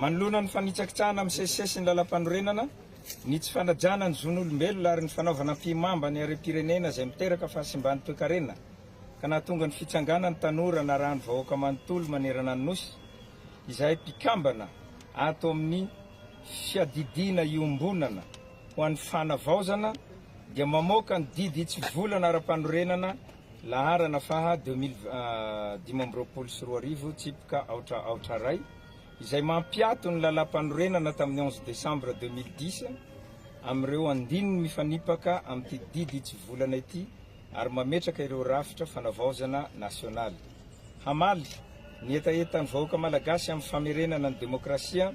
manoloana ny fanitsakitsahana amin'ny sesisesy ny lalam-panorenana ny tsy fanajana ny zon'olombelona ary ny fanaovana mpimamba ny harem-pirenena izay miteraka fahasimbany toe-karena ka nahatonga ny fitsanganany tanora na raha ny vahoaka manontolo manerana ny nosy izay mpikambana ato amin'ny fiadidiana iombonana ho an'ny fanavaozana dia mamoaka ny didy tsy volana ara-panorenana laharana faha 2024 tsipika aotra ray izay mampiato ny lalam-panorenana tamin'ny 11 décembre 2010 amin'ireo andininy mifanipaka amin'ity didy tsy volana ity ary mametraka ireo rafitra fanavaozana nasionaly. Hamaly ny etaetan'ny vahoaka malagasy amin'ny famerenana ny demokrasia,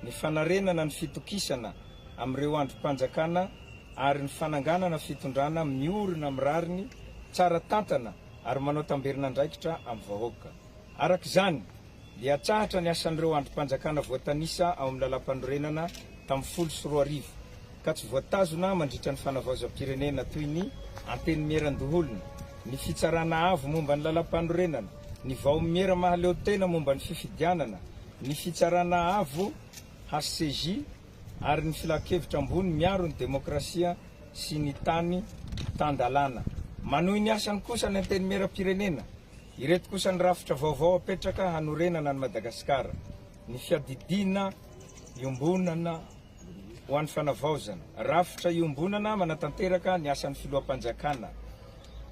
ny fanarenana ny fitokisana amin'ireo androm-panjakana ary ny fananganana fitondrana miorina amin'ny rariny tsara tantana ary manao tamberina andraikitra amin'ny vahoaka. Arak'izany dia atsahatra ny asan'ireo androm-panjakana voatanisa ao amin'ny lalam-panorenana tamin'ny 12 ka tsy voatazona mandritra ny fanavaozam-pirenena toy ny anteny mieran-doholona, ny fitsarana avo momba ny lalam-panorenana, ny vaomiera mahaleo tena momba ny fifidianana, ny fitsarana avo HCJ ary ny filakevitra ambony miaro ny demokrasia sy ny tany tandalana. Manohy ny asany kosa ny anteny miera-pirenena, ireto kosa ny rafitra vaovao apetraka hanorenana ny Madagasikara, ny fiadidiana iombonana ho an'ny fanavaozana, rafitra iombonana manatanteraka ny asan'ny filoam-panjakana,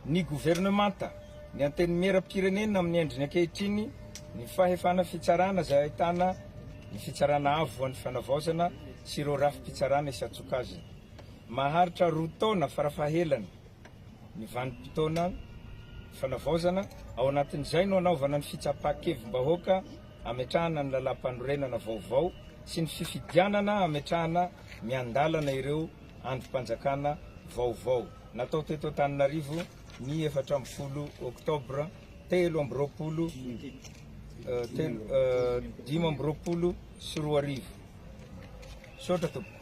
ny gouvernemanta, ny anteny miera-pirenena amin'ny endriny ankehitriny, ny fahefana fitsarana izay ahitana ny fitsarana avo ho an'ny fanavaozana sy ireo rafi-pitsarana isatsoka azy. Maharitra 2 taona farafahahelany ny vanim-potoana fanavaozana ao anatin'izay no anaovana ny fitsapakevim-bahoaka ametrahana ny lalam-panorenana vaovao sy ny fifidianana ametrahana miandalana ireo androm-panjakana vaovao. Natao teto Antananarivo ny 14 oktobra 2024. Sotra tompoko.